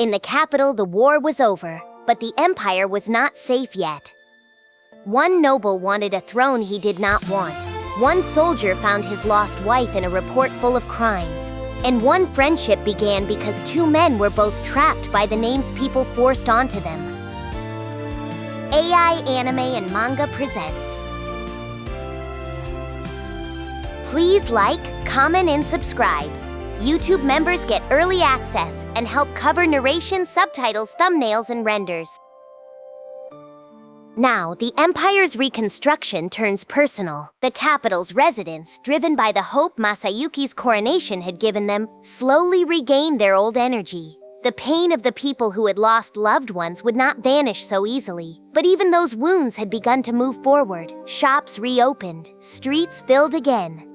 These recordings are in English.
In the capital, the war was over, but the empire was not safe yet. One noble wanted a throne he did not want. One soldier found his lost wife in a report full of crimes. And one friendship began because two men were both trapped by the names people forced onto them. AI Anime and Manga presents. Please like, comment, and subscribe. YouTube members get early access and help cover narration, subtitles, thumbnails, and renders. Now, the Empire's reconstruction turns personal. The capital's residents, driven by the hope Masayuki's coronation had given them, slowly regained their old energy. The pain of the people who had lost loved ones would not vanish so easily, but even those wounds had begun to move forward. Shops reopened, streets filled again.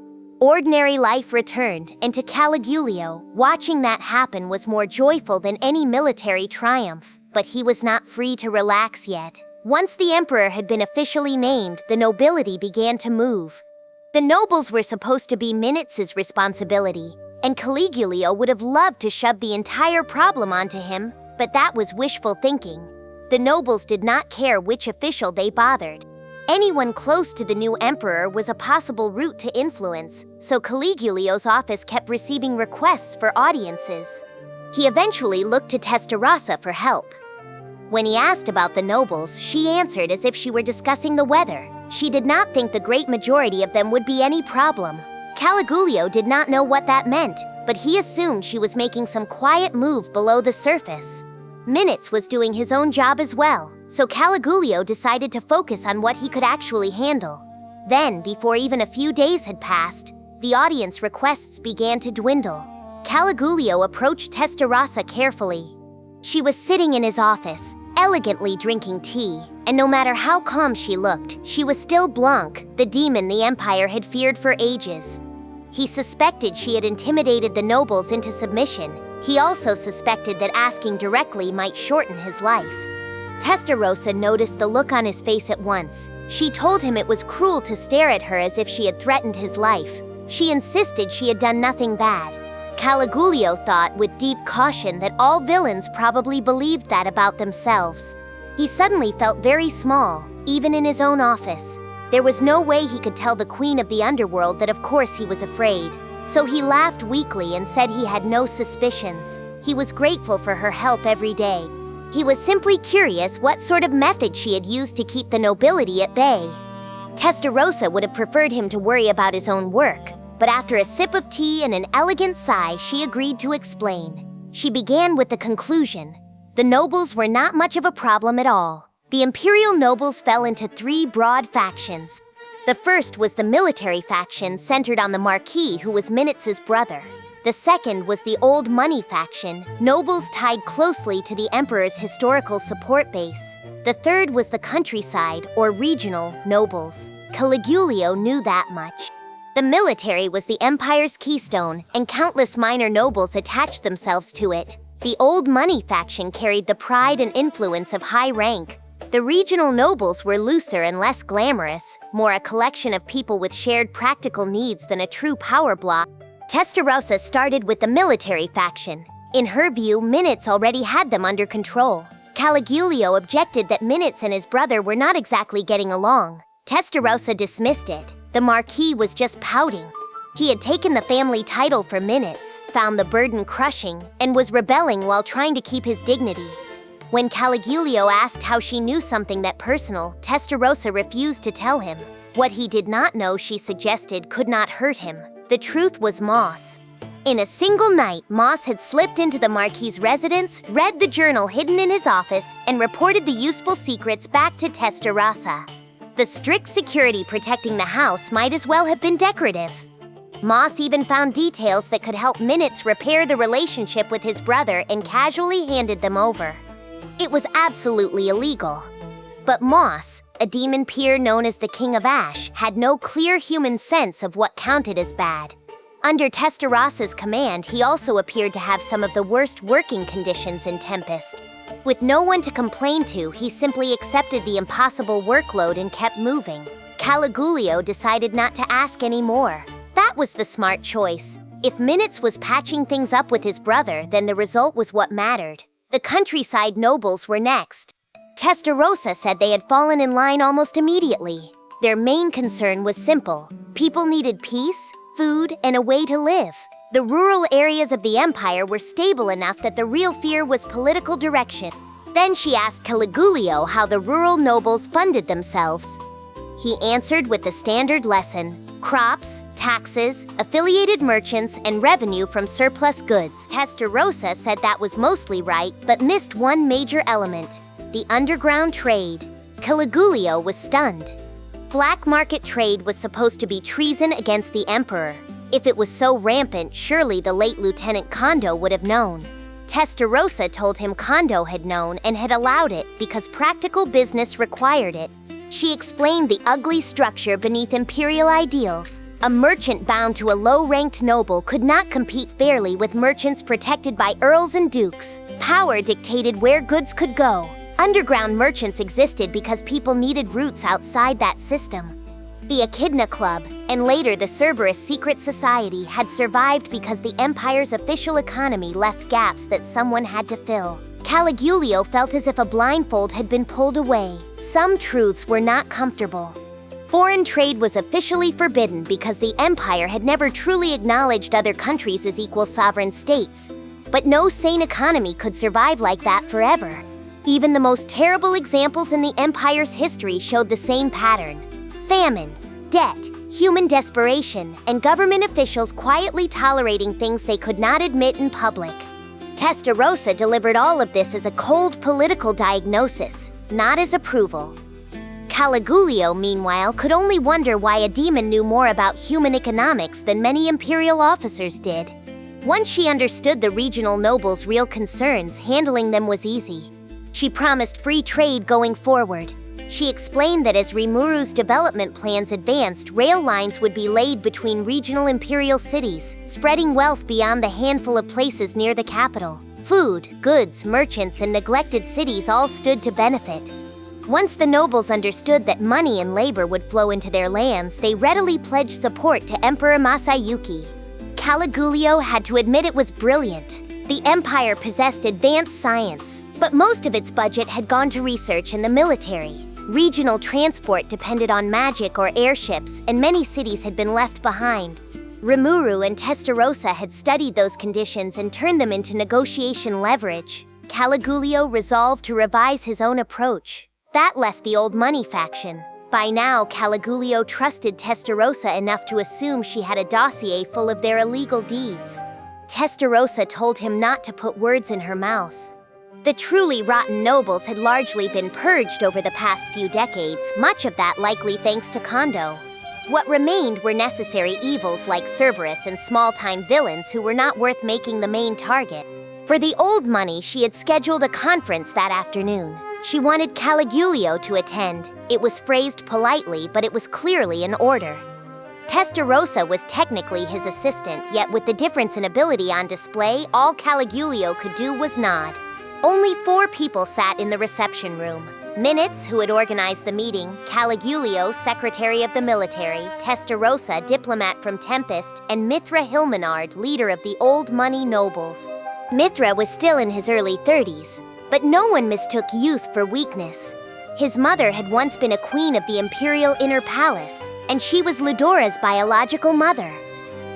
Ordinary life returned, and to Caligulio, watching that happen was more joyful than any military triumph. But he was not free to relax yet. Once the emperor had been officially named, the nobility began to move. The nobles were supposed to be Minitz's responsibility, and Caligulio would have loved to shove the entire problem onto him, but that was wishful thinking. The nobles did not care which official they bothered. Anyone close to the new emperor was a possible route to influence, so Caligulio's office kept receiving requests for audiences. He eventually looked to Testarossa for help. When he asked about the nobles, she answered as if she were discussing the weather. She did not think the great majority of them would be any problem. Caligulio did not know what that meant, but he assumed she was making some quiet move below the surface. Minitz was doing his own job as well, so Caligulio decided to focus on what he could actually handle. Then, before even a few days had passed, the audience requests began to dwindle. Caligulio approached Testarossa carefully. She was sitting in his office, elegantly drinking tea, and no matter how calm she looked, she was still Blanc, the demon the Empire had feared for ages. He suspected she had intimidated the nobles into submission. He also suspected that asking directly might shorten his life. Testarossa noticed the look on his face at once. She told him it was cruel to stare at her as if she had threatened his life. She insisted she had done nothing bad. Caligulio thought with deep caution that all villains probably believed that about themselves. He suddenly felt very small, even in his own office. There was no way he could tell the queen of the underworld that of course he was afraid. So he laughed weakly and said he had no suspicions. He was grateful for her help every day. He was simply curious what sort of method she had used to keep the nobility at bay. Testarossa would have preferred him to worry about his own work, but after a sip of tea and an elegant sigh, she agreed to explain. She began with the conclusion. The nobles were not much of a problem at all. The imperial nobles fell into three broad factions. The first was the military faction centered on the Marquis, who was Minitz's brother. The second was the old money faction, nobles tied closely to the emperor's historical support base. The third was the countryside, or regional, nobles. Caligulio knew that much. The military was the empire's keystone, and countless minor nobles attached themselves to it. The old money faction carried the pride and influence of high rank. The regional nobles were looser and less glamorous, more a collection of people with shared practical needs than a true power block. Testarossa started with the military faction. In her view, Minitz already had them under control. Caligulio objected that Minitz and his brother were not exactly getting along. Testarossa dismissed it. The Marquis was just pouting. He had taken the family title for Minitz, found the burden crushing, and was rebelling while trying to keep his dignity. When Caligulio asked how she knew something that personal, Testarossa refused to tell him. What he did not know, she suggested, could not hurt him. The truth was Moss. In a single night, Moss had slipped into the Marquis' residence, read the journal hidden in his office, and reported the useful secrets back to Testarossa. The strict security protecting the house might as well have been decorative. Moss even found details that could help Minitz repair the relationship with his brother and casually handed them over. It was absolutely illegal. But Moss, a demon peer known as the King of Ash, had no clear human sense of what counted as bad. Under Testarossa's command, he also appeared to have some of the worst working conditions in Tempest. With no one to complain to, he simply accepted the impossible workload and kept moving. Caligulio decided not to ask any more. That was the smart choice. If Minitz was patching things up with his brother, then the result was what mattered. The countryside nobles were next. Testarossa said they had fallen in line almost immediately. Their main concern was simple. People needed peace, food, and a way to live. The rural areas of the empire were stable enough that the real fear was political direction. Then she asked Caligulio how the rural nobles funded themselves. He answered with the standard lesson: crops, taxes, affiliated merchants, and revenue from surplus goods. Testarossa said that was mostly right, but missed one major element: the underground trade. Caligulio was stunned. Black market trade was supposed to be treason against the emperor. If it was so rampant, surely the late Lieutenant Kondo would have known. Testarossa told him Kondo had known and had allowed it because practical business required it. She explained the ugly structure beneath imperial ideals. A merchant bound to a low-ranked noble could not compete fairly with merchants protected by earls and dukes. Power dictated where goods could go. Underground merchants existed because people needed routes outside that system. The Echidna Club, and later the Cerberus Secret Society, had survived because the Empire's official economy left gaps that someone had to fill. Caligulio felt as if a blindfold had been pulled away. Some truths were not comfortable. Foreign trade was officially forbidden because the Empire had never truly acknowledged other countries as equal sovereign states. But no sane economy could survive like that forever. Even the most terrible examples in the Empire's history showed the same pattern: famine, debt, human desperation, and government officials quietly tolerating things they could not admit in public. Testarossa delivered all of this as a cold political diagnosis, not as approval. Caligulio, meanwhile, could only wonder why a demon knew more about human economics than many imperial officers did. Once she understood the regional nobles' real concerns, handling them was easy. She promised free trade going forward. She explained that as Rimuru's development plans advanced, rail lines would be laid between regional imperial cities, spreading wealth beyond the handful of places near the capital. Food, goods, merchants, and neglected cities all stood to benefit. Once the nobles understood that money and labor would flow into their lands, they readily pledged support to Emperor Masayuki. Caligulio had to admit it was brilliant. The empire possessed advanced science, but most of its budget had gone to research and the military. Regional transport depended on magic or airships, and many cities had been left behind. Rimuru and Testarossa had studied those conditions and turned them into negotiation leverage. Caligulio resolved to revise his own approach. That left the old money faction. By now, Caligulio trusted Testarossa enough to assume she had a dossier full of their illegal deeds. Testarossa told him not to put words in her mouth. The truly rotten nobles had largely been purged over the past few decades, much of that likely thanks to Kondo. What remained were necessary evils like Cerberus and small-time villains who were not worth making the main target. For the old money, she had scheduled a conference that afternoon. She wanted Caligulio to attend. It was phrased politely, but it was clearly an order. Testarossa was technically his assistant, yet with the difference in ability on display, all Caligulio could do was nod. Only 4 people sat in the reception room. Minitz, who had organized the meeting, Caligulio, secretary of the military, Testarossa, diplomat from Tempest, and Mithra Hilmenard, leader of the old money nobles. Mithra was still in his early 30s, but no one mistook youth for weakness. His mother had once been a queen of the imperial inner palace, and she was Ludora's biological mother.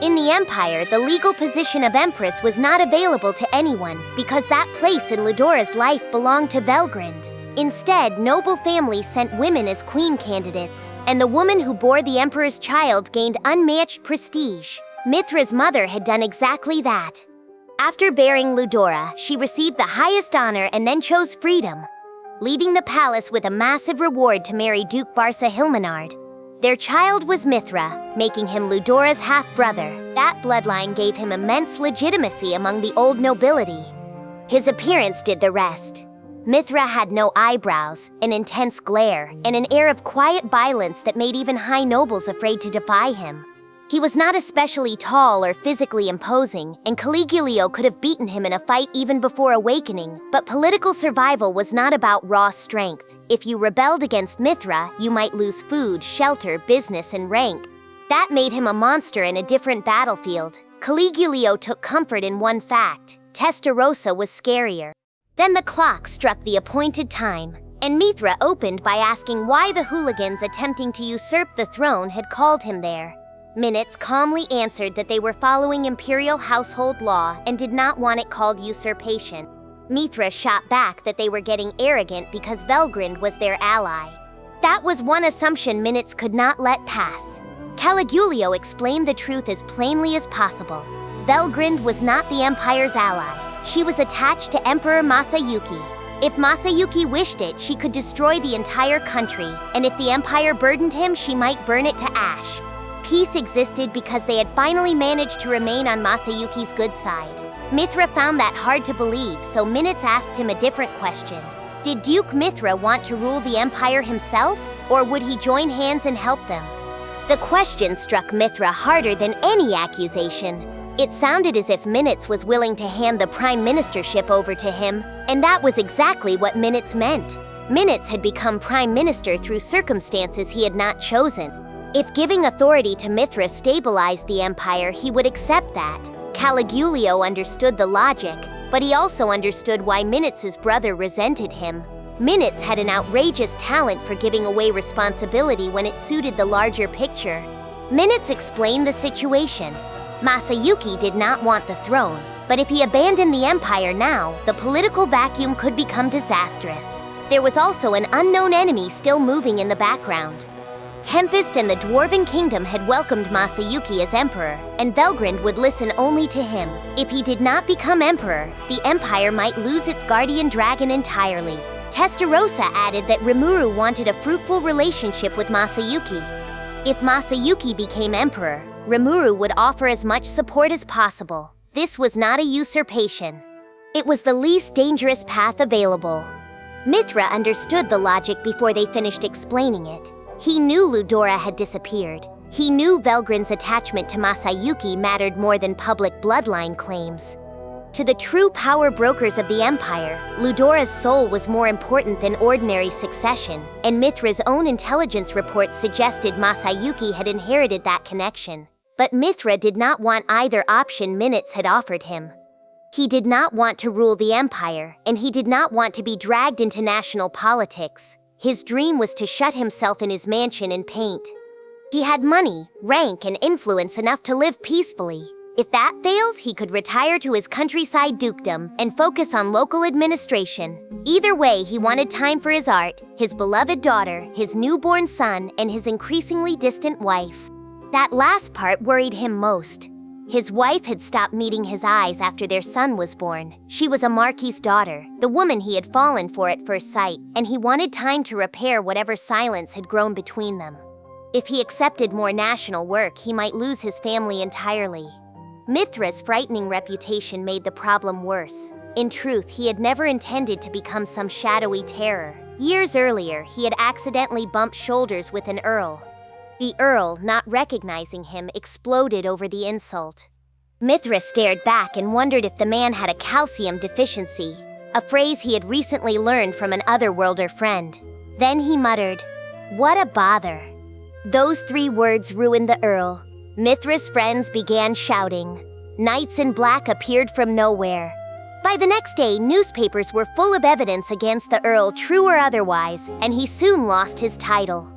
In the Empire, the legal position of Empress was not available to anyone because that place in Ludora's life belonged to Velgrind. Instead, noble families sent women as queen candidates, and the woman who bore the Emperor's child gained unmatched prestige. Mithra's mother had done exactly that. After bearing Ludora, she received the highest honor and then chose freedom, leaving the palace with a massive reward to marry Duke Barca Hilmenard. Their child was Mithra, making him Ludora's half-brother. That bloodline gave him immense legitimacy among the old nobility. His appearance did the rest. Mithra had no eyebrows, an intense glare, and an air of quiet violence that made even high nobles afraid to defy him. He was not especially tall or physically imposing, and Caligulio could have beaten him in a fight even before awakening, but political survival was not about raw strength. If you rebelled against Mithra, you might lose food, shelter, business, and rank. That made him a monster in a different battlefield. Caligulio took comfort in one fact: Testarossa was scarier. Then the clock struck the appointed time, and Mithra opened by asking why the hooligans attempting to usurp the throne had called him there. Minitz calmly answered that they were following imperial household law and did not want it called usurpation. Mithra shot back that they were getting arrogant because Velgrind was their ally. That was one assumption Minitz could not let pass. Caligulio explained the truth as plainly as possible. Velgrind was not the Empire's ally. She was attached to Emperor Masayuki. If Masayuki wished it, she could destroy the entire country, and if the Empire burdened him, she might burn it to ash. Peace existed because they had finally managed to remain on Masayuki's good side. Mithra found that hard to believe, so Minitz asked him a different question. Did Duke Mithra want to rule the Empire himself, or would he join hands and help them? The question struck Mithra harder than any accusation. It sounded as if Minitz was willing to hand the prime ministership over to him, and that was exactly what Minitz meant. Minitz had become prime minister through circumstances he had not chosen. If giving authority to Mithra stabilized the empire, he would accept that. Caligulio understood the logic, but he also understood why Minitz's brother resented him. Minitz had an outrageous talent for giving away responsibility when it suited the larger picture. Minitz explained the situation. Masayuki did not want the throne, but if he abandoned the empire now, the political vacuum could become disastrous. There was also an unknown enemy still moving in the background. Tempest and the Dwarven Kingdom had welcomed Masayuki as emperor, and Velgrind would listen only to him. If he did not become emperor, the empire might lose its guardian dragon entirely. Testarossa added that Rimuru wanted a fruitful relationship with Masayuki. If Masayuki became emperor, Rimuru would offer as much support as possible. This was not a usurpation. It was the least dangerous path available. Mithra understood the logic before they finished explaining it. He knew Ludora had disappeared. He knew Velgrind's attachment to Masayuki mattered more than public bloodline claims. To the true power brokers of the Empire, Ludora's soul was more important than ordinary succession, and Mithra's own intelligence reports suggested Masayuki had inherited that connection. But Mithra did not want either option Minitz had offered him. He did not want to rule the Empire, and he did not want to be dragged into national politics. His dream was to shut himself in his mansion and paint. He had money, rank, and influence enough to live peacefully. If that failed, he could retire to his countryside dukedom and focus on local administration. Either way, he wanted time for his art, his beloved daughter, his newborn son, and his increasingly distant wife. That last part worried him most. His wife had stopped meeting his eyes after their son was born. She was a Marquis' daughter, the woman he had fallen for at first sight, and he wanted time to repair whatever silence had grown between them. If he accepted more national work, he might lose his family entirely. Mithra's frightening reputation made the problem worse. In truth, he had never intended to become some shadowy terror. Years earlier, he had accidentally bumped shoulders with an earl. The earl, not recognizing him, exploded over the insult. Mithra stared back and wondered if the man had a calcium deficiency, a phrase he had recently learned from an otherworlder friend. Then he muttered, "What a bother." Those 3 words ruined the earl. Mithra's friends began shouting. Knights in black appeared from nowhere. By the next day, newspapers were full of evidence against the earl, true or otherwise, and he soon lost his title.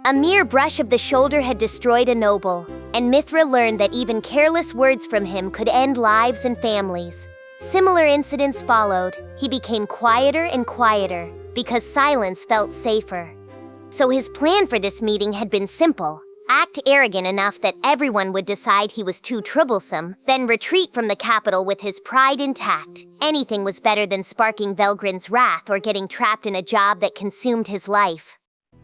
A mere brush of the shoulder had destroyed a noble, and Mithra learned that even careless words from him could end lives and families. Similar incidents followed. He became quieter and quieter, because silence felt safer. So his plan for this meeting had been simple. Act arrogant enough that everyone would decide he was too troublesome, then retreat from the capital with his pride intact. Anything was better than sparking Velgrind's wrath or getting trapped in a job that consumed his life.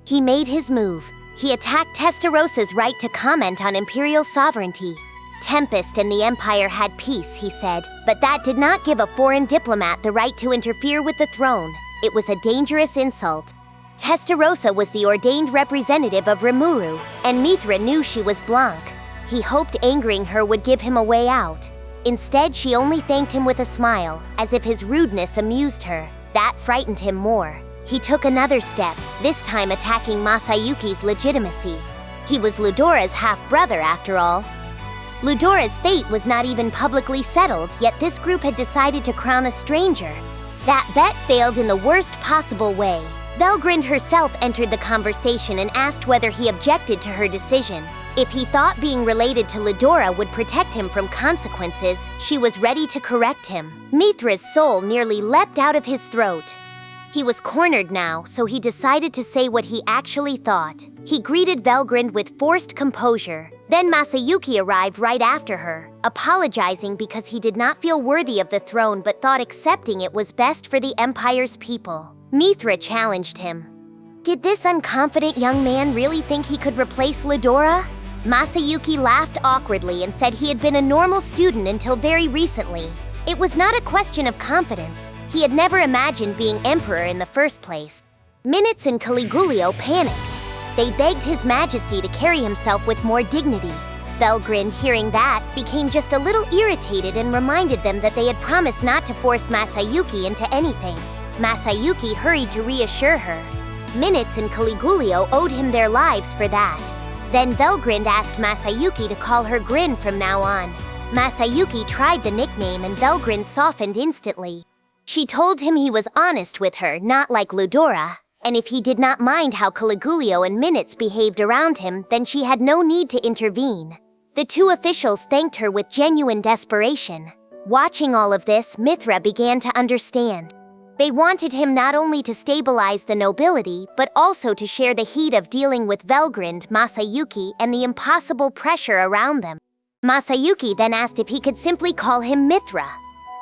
He made his move. He attacked Testarossa's right to comment on imperial sovereignty. Tempest and the Empire had peace, he said, but that did not give a foreign diplomat the right to interfere with the throne. It was a dangerous insult. Testarossa was the ordained representative of Rimuru, and Mithra knew she was Blanc. He hoped angering her would give him a way out. Instead, she only thanked him with a smile, as if his rudeness amused her. That frightened him more. He took another step, this time attacking Masayuki's legitimacy. He was Ludora's half-brother, after all. Ludora's fate was not even publicly settled, yet this group had decided to crown a stranger. That bet failed in the worst possible way. Velgrind herself entered the conversation and asked whether he objected to her decision. If he thought being related to Lidora would protect him from consequences, she was ready to correct him. Mithra's soul nearly leapt out of his throat. He was cornered now, so he decided to say what he actually thought. He greeted Velgrind with forced composure. Then Masayuki arrived right after her, apologizing because he did not feel worthy of the throne but thought accepting it was best for the Empire's people. Mithra challenged him. Did this unconfident young man really think he could replace Lidora? Masayuki laughed awkwardly and said he had been a normal student until very recently. It was not a question of confidence. He had never imagined being emperor in the first place. Minitz and Caligulio panicked. They begged His Majesty to carry himself with more dignity. Velgrind, hearing that, became just a little irritated and reminded them that they had promised not to force Masayuki into anything. Masayuki hurried to reassure her. Minitz and Caligulio owed him their lives for that. Then Velgrind asked Masayuki to call her Grin from now on. Masayuki tried the nickname and Velgrind softened instantly. She told him he was honest with her, not like Lidora, and if he did not mind how Caligulio and Minitz behaved around him, then she had no need to intervene. The two officials thanked her with genuine desperation. Watching all of this, Mithra began to understand. They wanted him not only to stabilize the nobility, but also to share the heat of dealing with Velgrind, Masayuki, and the impossible pressure around them. Masayuki then asked if he could simply call him Mithra.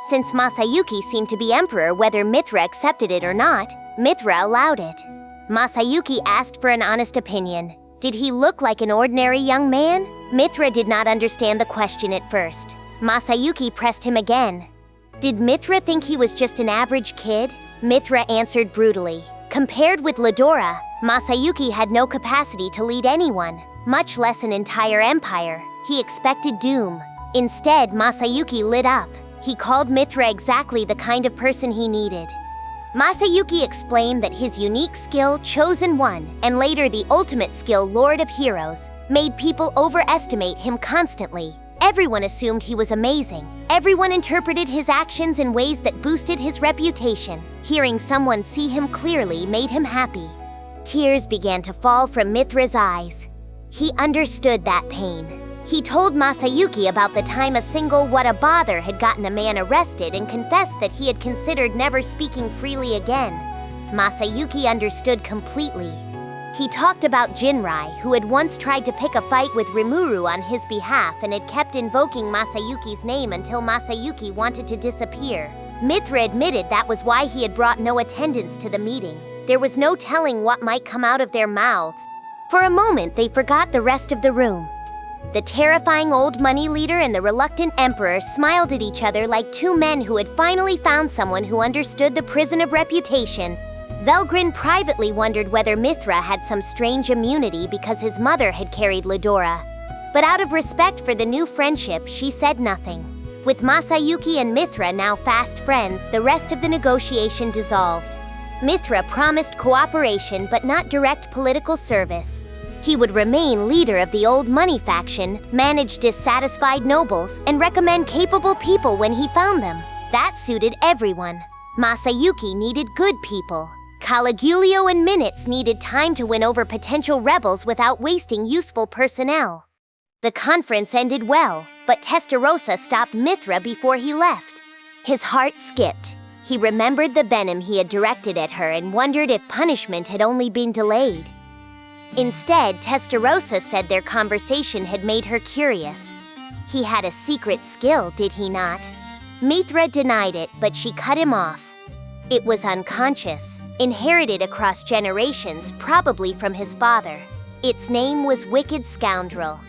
Since Masayuki seemed to be emperor whether Mithra accepted it or not, Mithra allowed it. Masayuki asked for an honest opinion. Did he look like an ordinary young man? Mithra did not understand the question at first. Masayuki pressed him again. Did Mithra think he was just an average kid? Mithra answered brutally. Compared with Lidora, Masayuki had no capacity to lead anyone, much less an entire empire. He expected doom. Instead, Masayuki lit up. He called Mithra exactly the kind of person he needed. Masayuki explained that his unique skill, Chosen One, and later the ultimate skill, Lord of Heroes, made people overestimate him constantly. Everyone assumed he was amazing. Everyone interpreted his actions in ways that boosted his reputation. Hearing someone see him clearly made him happy. Tears began to fall from Mithra's eyes. He understood that pain. He told Masayuki about the time a single what a bother had gotten a man arrested and confessed that he had considered never speaking freely again. Masayuki understood completely. He talked about Jinrai, who had once tried to pick a fight with Rimuru on his behalf and had kept invoking Masayuki's name until Masayuki wanted to disappear. Mithra admitted that was why he had brought no attendance to the meeting. There was no telling what might come out of their mouths. For a moment, they forgot the rest of the room. The terrifying old money leader and the reluctant emperor smiled at each other like two men who had finally found someone who understood the prison of reputation. Velgrind privately wondered whether Mithra had some strange immunity because his mother had carried Lidora. But out of respect for the new friendship, she said nothing. With Masayuki and Mithra now fast friends, the rest of the negotiation dissolved. Mithra promised cooperation but not direct political service. He would remain leader of the old money faction, manage dissatisfied nobles, and recommend capable people when he found them. That suited everyone. Masayuki needed good people. Caligulio and Minitz needed time to win over potential rebels without wasting useful personnel. The conference ended well, but Testarossa stopped Mithra before he left. His heart skipped. He remembered the venom he had directed at her and wondered if punishment had only been delayed. Instead, Testarossa said their conversation had made her curious. He had a secret skill, did he not? Mithra denied it, but she cut him off. It was unconscious, inherited across generations, probably from his father. Its name was Wicked Scoundrel.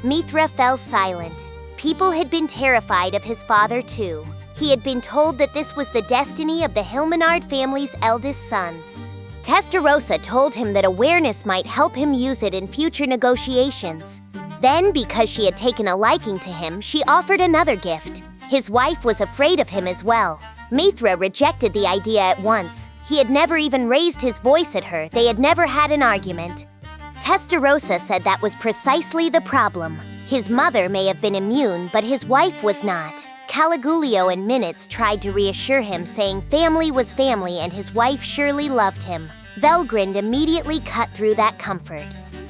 Mithra fell silent. People had been terrified of his father too. He had been told that this was the destiny of the Hilmenard family's eldest sons. Testarossa told him that awareness might help him use it in future negotiations. Then, because she had taken a liking to him, she offered another gift. His wife was afraid of him as well. Mithra rejected the idea at once. He had never even raised his voice at her. They had never had an argument. Testarossa said that was precisely the problem. His mother may have been immune, but his wife was not. Caligulio and Minitz tried to reassure him, saying family was family and his wife surely loved him. Velgrind immediately cut through that comfort.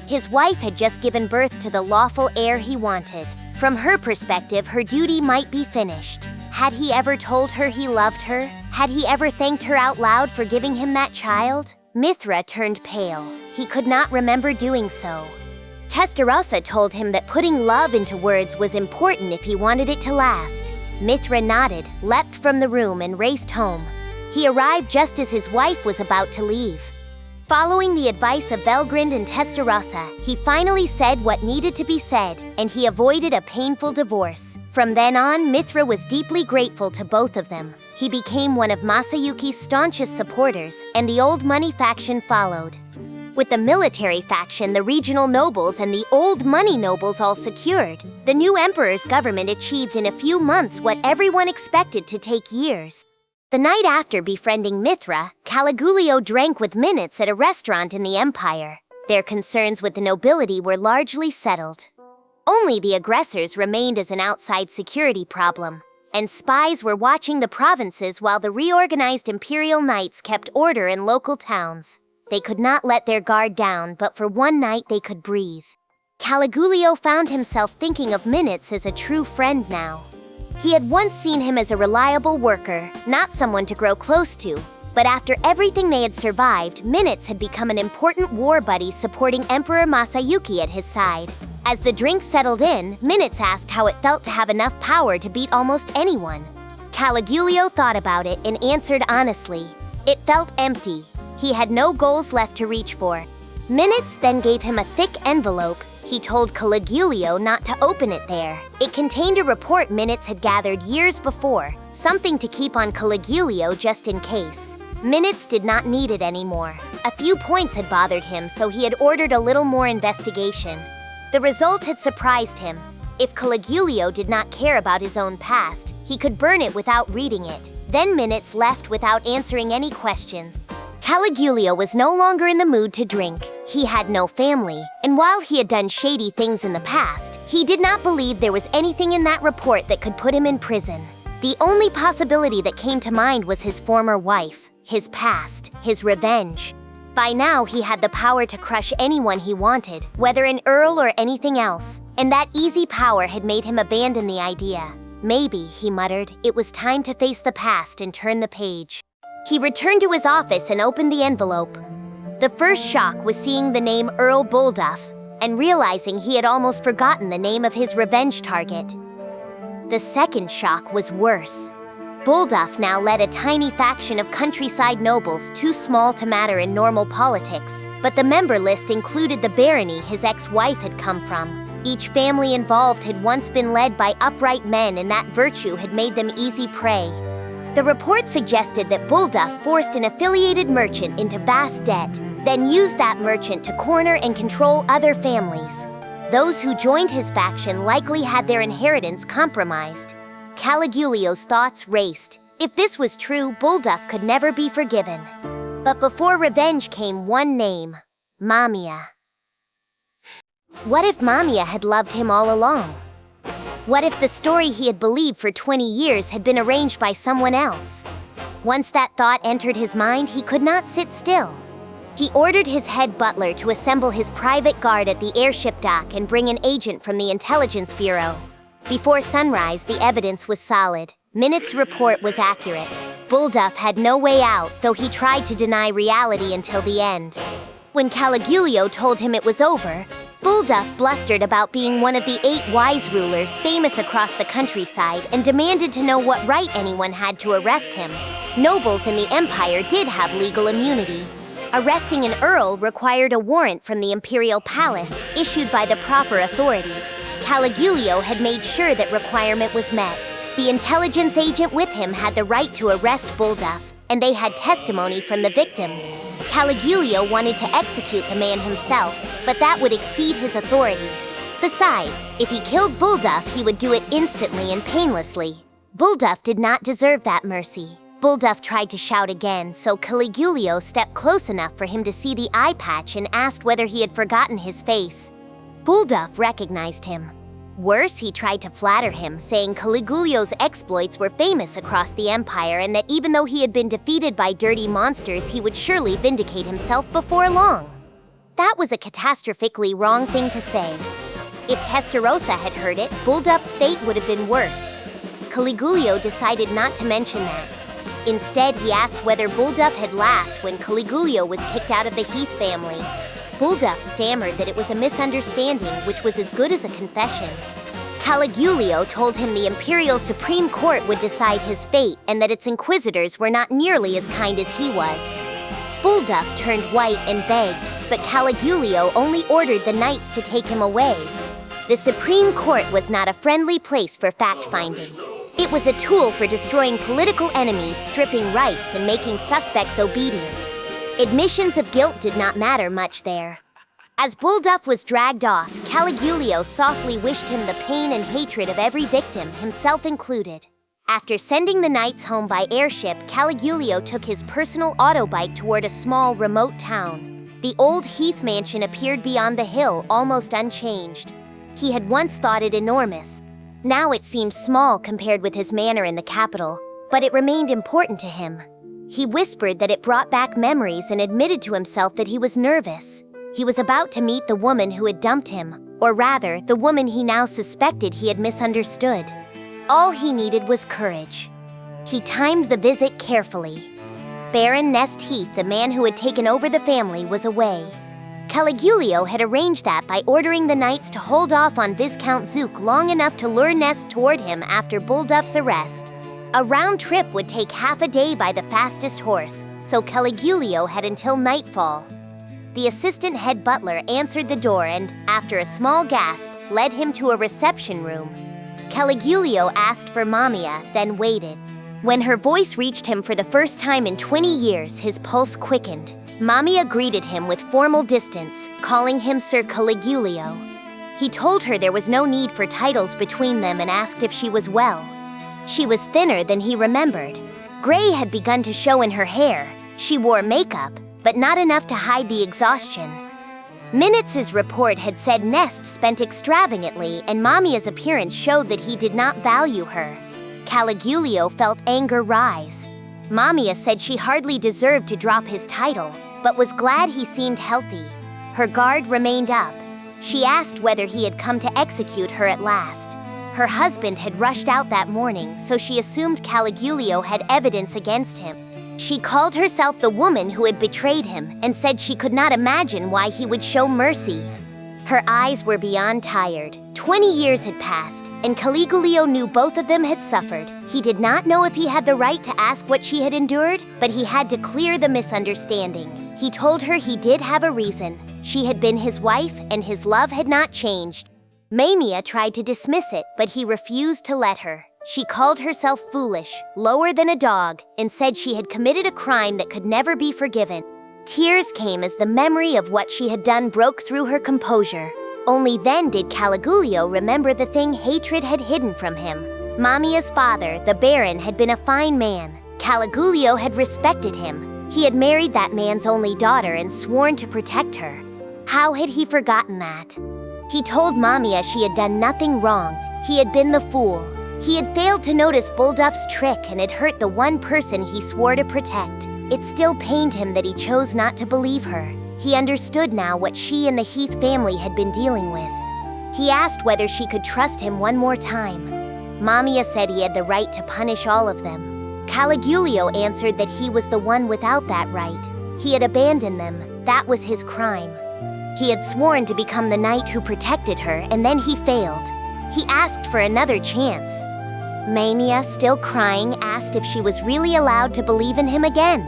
His wife had just given birth to the lawful heir he wanted. From her perspective, her duty might be finished. Had he ever told her he loved her? Had he ever thanked her out loud for giving him that child? Mithra turned pale. He could not remember doing so. Testarossa told him that putting love into words was important if he wanted it to last. Mithra nodded, leapt from the room, and raced home. He arrived just as his wife was about to leave. Following the advice of Velgrind and Testarossa, he finally said what needed to be said, and he avoided a painful divorce. From then on, Mithra was deeply grateful to both of them. He became one of Masayuki's staunchest supporters, and the old money faction followed. With the military faction, the regional nobles, and the old money nobles all secured, the new emperor's government achieved in a few months what everyone expected to take years. The night after befriending Mithra, Caligulio drank with Minitz at a restaurant in the empire. Their concerns with the nobility were largely settled. Only the aggressors remained as an outside security problem, and spies were watching the provinces while the reorganized imperial knights kept order in local towns. They could not let their guard down, but for one night they could breathe. Caligulio found himself thinking of Minitz as a true friend now. He had once seen him as a reliable worker, not someone to grow close to, but after everything they had survived, Minitz had become an important war buddy supporting Emperor Masayuki at his side. As the drink settled in, Minitz asked how it felt to have enough power to beat almost anyone. Caligulio thought about it and answered honestly. It felt empty. He had no goals left to reach for. Minitz then gave him a thick envelope. He told Caligulio not to open it there. It contained a report Minitz had gathered years before, something to keep on Caligulio just in case. Minitz did not need it anymore. A few points had bothered him, so he had ordered a little more investigation. The result had surprised him. If Caligulio did not care about his own past, he could burn it without reading it. Then Minitz left without answering any questions. Caligulio was no longer in the mood to drink. He had no family, and while he had done shady things in the past, he did not believe there was anything in that report that could put him in prison. The only possibility that came to mind was his former wife, his past, his revenge. By now, he had the power to crush anyone he wanted, whether an earl or anything else, and that easy power had made him abandon the idea. Maybe, he muttered, it was time to face the past and turn the page. He returned to his office and opened the envelope. The first shock was seeing the name Earl Bulduff and realizing he had almost forgotten the name of his revenge target. The second shock was worse. Bulduff now led a tiny faction of countryside nobles too small to matter in normal politics, but the member list included the barony his ex-wife had come from. Each family involved had once been led by upright men, and that virtue had made them easy prey. The report suggested that Bulduff forced an affiliated merchant into vast debt, then used that merchant to corner and control other families. Those who joined his faction likely had their inheritance compromised. Caligulio's thoughts raced. If this was true, Bulduff could never be forgiven. But before revenge came one name: Mamia. What if Mamia had loved him all along? What if the story he had believed for 20 years had been arranged by someone else? Once that thought entered his mind, he could not sit still. He ordered his head butler to assemble his private guard at the airship dock and bring an agent from the Intelligence Bureau. Before sunrise, the evidence was solid. Minitz's report was accurate. Bulduff had no way out, though he tried to deny reality until the end. When Caligulio told him it was over, Bulduff blustered about being one of the 8 wise rulers famous across the countryside and demanded to know what right anyone had to arrest him. Nobles in the empire did have legal immunity. Arresting an earl required a warrant from the imperial palace, issued by the proper authority. Caligulio had made sure that requirement was met. The intelligence agent with him had the right to arrest Bulduff, and they had testimony from the victims. Caligulio wanted to execute the man himself, but that would exceed his authority. Besides, if he killed Bulduff, he would do it instantly and painlessly. Bulduff did not deserve that mercy. Bulduff tried to shout again, so Caligulio stepped close enough for him to see the eye patch and asked whether he had forgotten his face. Bulduff recognized him. Worse, he tried to flatter him, saying Caligulio's exploits were famous across the empire and that even though he had been defeated by dirty monsters, he would surely vindicate himself before long. That was a catastrophically wrong thing to say. If Testarossa had heard it, Bullduff's fate would have been worse. Caligulio decided not to mention that. Instead, he asked whether Bullduff had laughed when Caligulio was kicked out of the Heath family. Bullduff stammered that it was a misunderstanding, which was as good as a confession. Caligulio told him the Imperial Supreme Court would decide his fate and that its inquisitors were not nearly as kind as he was. Bullduff turned white and begged, but Caligulio only ordered the knights to take him away. The Supreme Court was not a friendly place for fact-finding. It was a tool for destroying political enemies, stripping rights, and making suspects obedient. Admissions of guilt did not matter much there. As Bullduff was dragged off, Caligulio softly wished him the pain and hatred of every victim, himself included. After sending the knights home by airship, Caligulio took his personal autobike toward a small, remote town. The old Heath mansion appeared beyond the hill, almost unchanged. He had once thought it enormous. Now it seemed small compared with his manor in the capital, but it remained important to him. He whispered that it brought back memories and admitted to himself that he was nervous. He was about to meet the woman who had dumped him, or rather, the woman he now suspected he had misunderstood. All he needed was courage. He timed the visit carefully. Baron Nest Heath, the man who had taken over the family, was away. Caligulio had arranged that by ordering the knights to hold off on Viscount Zook long enough to lure Nest toward him after Bullduff's arrest. A round trip would take half a day by the fastest horse, so Caligulio had until nightfall. The assistant head butler answered the door and, after a small gasp, led him to a reception room. Caligulio asked for Mamia, then waited. When her voice reached him for the first time in 20 years, his pulse quickened. Mamia greeted him with formal distance, calling him Sir Caligulio. He told her there was no need for titles between them and asked if she was well. She was thinner than he remembered. Gray had begun to show in her hair. She wore makeup, but not enough to hide the exhaustion. Minitz's report had said Nest spent extravagantly, and Mamia's appearance showed that he did not value her. Caligulio felt anger rise. Mamia said she hardly deserved to drop his title, but was glad he seemed healthy. Her guard remained up. She asked whether he had come to execute her at last. Her husband had rushed out that morning, so she assumed Caligulio had evidence against him. She called herself the woman who had betrayed him and said she could not imagine why he would show mercy. Her eyes were beyond tired. 20 years had passed, and Caligulio knew both of them had suffered. He did not know if he had the right to ask what she had endured, but he had to clear the misunderstanding. He told her he did have a reason. She had been his wife, and his love had not changed. Mamia tried to dismiss it, but he refused to let her. She called herself foolish, lower than a dog, and said she had committed a crime that could never be forgiven. Tears came as the memory of what she had done broke through her composure. Only then did Caligulio remember the thing hatred had hidden from him. Mamia's father, the Baron, had been a fine man. Caligulio had respected him. He had married that man's only daughter and sworn to protect her. How had he forgotten that? He told Mamia she had done nothing wrong. He had been the fool. He had failed to notice Bullduff's trick and had hurt the one person he swore to protect. It still pained him that he chose not to believe her. He understood now what she and the Heath family had been dealing with. He asked whether she could trust him one more time. Mamia said he had the right to punish all of them. Caligulio answered that he was the one without that right. He had abandoned them. That was his crime. He had sworn to become the knight who protected her, and then he failed. He asked for another chance. Mamia, still crying, asked if she was really allowed to believe in him again.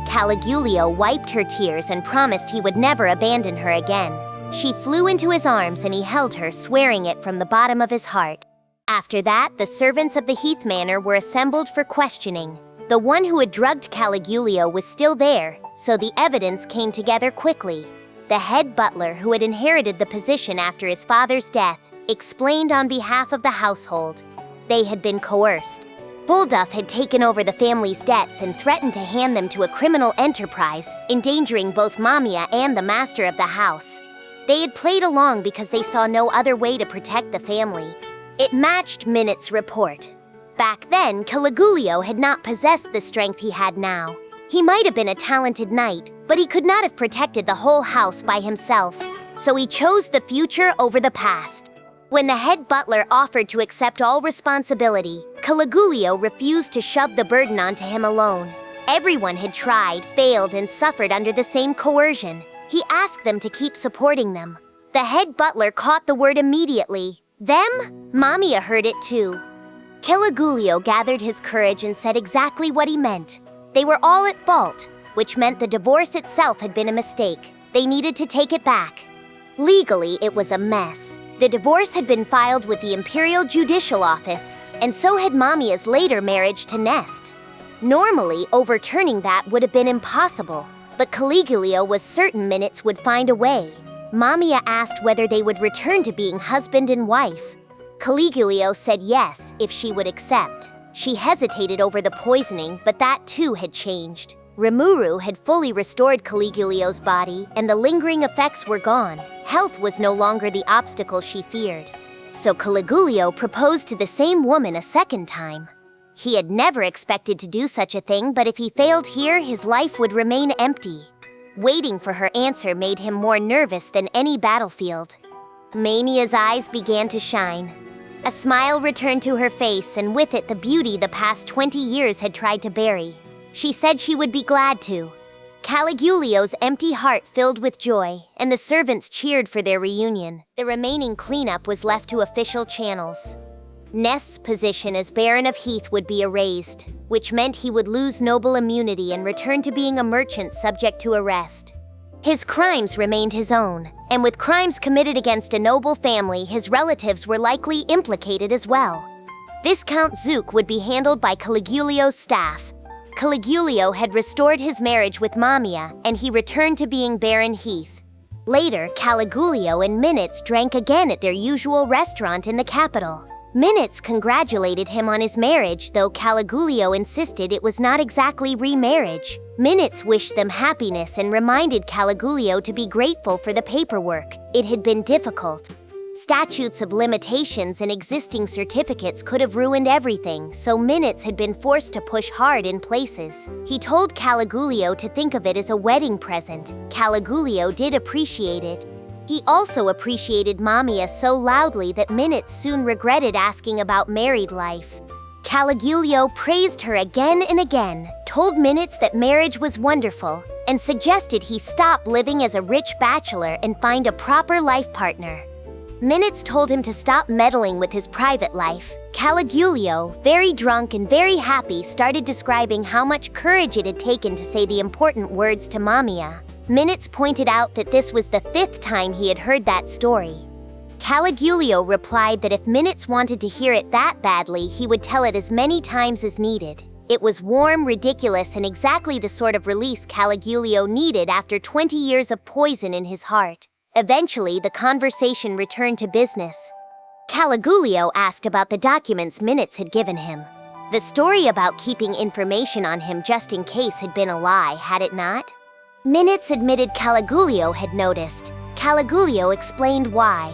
Caligulio wiped her tears and promised he would never abandon her again. She flew into his arms and he held her, swearing it from the bottom of his heart. After that, the servants of the Heath Manor were assembled for questioning. The one who had drugged Caligulio was still there, so the evidence came together quickly. The head butler, who had inherited the position after his father's death, explained on behalf of the household. They had been coerced. Bullduff had taken over the family's debts and threatened to hand them to a criminal enterprise, endangering both Mamia and the master of the house. They had played along because they saw no other way to protect the family. It matched Minitz's report. Back then, Caligulio had not possessed the strength he had now. He might have been a talented knight, but he could not have protected the whole house by himself, so he chose the future over the past. When the head butler offered to accept all responsibility, Caligulio refused to shove the burden onto him alone. Everyone had tried, failed, and suffered under the same coercion. He asked them to keep supporting them. The head butler caught the word immediately. Them? Mamia heard it too. Caligulio gathered his courage and said exactly what he meant. They were all at fault, which meant the divorce itself had been a mistake. They needed to take it back. Legally, it was a mess. The divorce had been filed with the Imperial Judicial Office, and so had Mamia's later marriage to Nest. Normally, overturning that would have been impossible, but Caligulio was certain Minitz would find a way. Mamia asked whether they would return to being husband and wife. Caligulio said yes, if she would accept. She hesitated over the poisoning, but that too had changed. Rimuru had fully restored Caligulio's body, and the lingering effects were gone. Health was no longer the obstacle she feared. So Caligulio proposed to the same woman a second time. He had never expected to do such a thing, but if he failed here, his life would remain empty. Waiting for her answer made him more nervous than any battlefield. Mamia's eyes began to shine. A smile returned to her face, and with it the beauty the past 20 years had tried to bury. She said she would be glad to. Caligulio's empty heart filled with joy, and the servants cheered for their reunion. The remaining cleanup was left to official channels. Nest's position as Baron of Heath would be erased, which meant he would lose noble immunity and return to being a merchant subject to arrest. His crimes remained his own, and with crimes committed against a noble family, his relatives were likely implicated as well. Viscount Zook would be handled by Caligulio's staff. Caligulio had restored his marriage with Mamia, and he returned to being Baron Heath. Later, Caligulio and Minitz drank again at their usual restaurant in the capital. Minitz congratulated him on his marriage, though Caligulio insisted it was not exactly remarriage. Minitz wished them happiness and reminded Caligulio to be grateful for the paperwork. It had been difficult. Statutes of limitations and existing certificates could have ruined everything, so Minitz had been forced to push hard in places. He told Caligulio to think of it as a wedding present. Caligulio did appreciate it. He also appreciated Mamia so loudly that Minitz soon regretted asking about married life. Caligulio praised her again and again, told Minitz that marriage was wonderful, and suggested he stop living as a rich bachelor and find a proper life partner. Minitz told him to stop meddling with his private life. Caligulio, very drunk and very happy, started describing how much courage it had taken to say the important words to Mamia. Minitz pointed out that this was the 5th time he had heard that story. Caligulio replied that if Minitz wanted to hear it that badly, he would tell it as many times as needed. It was warm, ridiculous, and exactly the sort of release Caligulio needed after 20 years of poison in his heart. Eventually, the conversation returned to business. Caligulio asked about the documents Minitz had given him. The story about keeping information on him just in case had been a lie, had it not? Minitz admitted Caligulio had noticed. Caligulio explained why.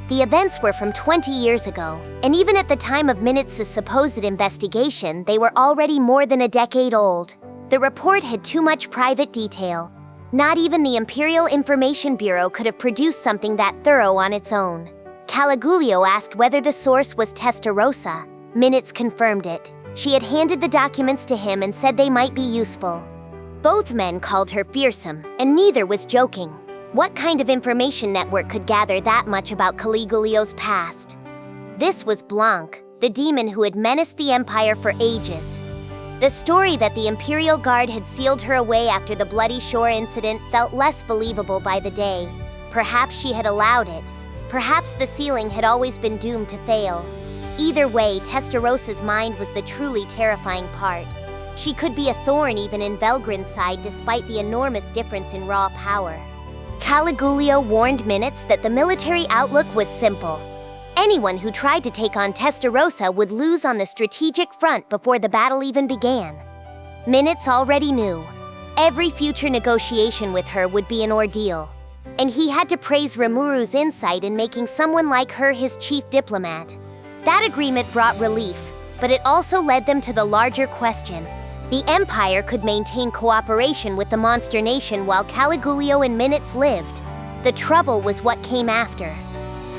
The events were from 20 years ago, and even at the time of Minitz's supposed investigation, they were already more than a decade old. The report had too much private detail. Not even the Imperial Information Bureau could have produced something that thorough on its own. Caligulio asked whether the source was Testarossa. Minitz confirmed it. She had handed the documents to him and said they might be useful. Both men called her fearsome, and neither was joking. What kind of information network could gather that much about Caligulio's past? This was Blanc, the demon who had menaced the Empire for ages. The story that the Imperial Guard had sealed her away after the Bloody Shore incident felt less believable by the day. Perhaps she had allowed it. Perhaps the sealing had always been doomed to fail. Either way, Testarossa's mind was the truly terrifying part. She could be a thorn even in Velgrin's side despite the enormous difference in raw power. Caligulio warned Minitz that the military outlook was simple. Anyone who tried to take on Testarossa would lose on the strategic front before the battle even began. Minitz already knew. Every future negotiation with her would be an ordeal. And he had to praise Rimuru's insight in making someone like her his chief diplomat. That agreement brought relief, but it also led them to the larger question. The Empire could maintain cooperation with the Monster Nation while Caligulio and Minitz lived. The trouble was what came after.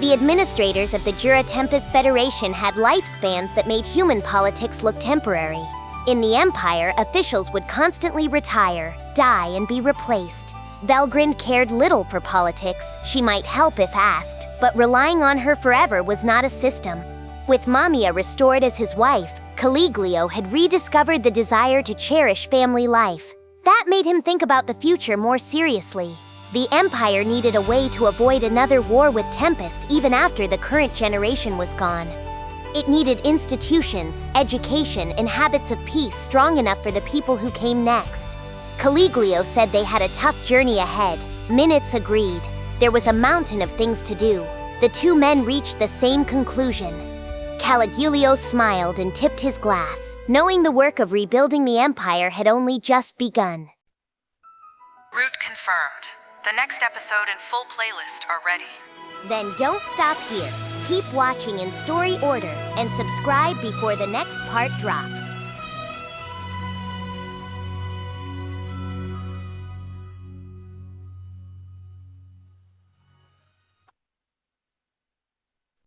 The administrators of the Jura Tempest Federation had lifespans that made human politics look temporary. In the Empire, officials would constantly retire, die, and be replaced. Valgrind cared little for politics. She might help if asked, but relying on her forever was not a system. With Mamia restored as his wife, Caligulio had rediscovered the desire to cherish family life. That made him think about the future more seriously. The Empire needed a way to avoid another war with Tempest even after the current generation was gone. It needed institutions, education, and habits of peace strong enough for the people who came next. Caligulio said they had a tough journey ahead. Minitz agreed. There was a mountain of things to do. The two men reached the same conclusion. Caligulio smiled and tipped his glass, knowing the work of rebuilding the Empire had only just begun. Route confirmed. The next episode and full playlist are ready. Then don't stop here. Keep watching in story order and subscribe before the next part drops.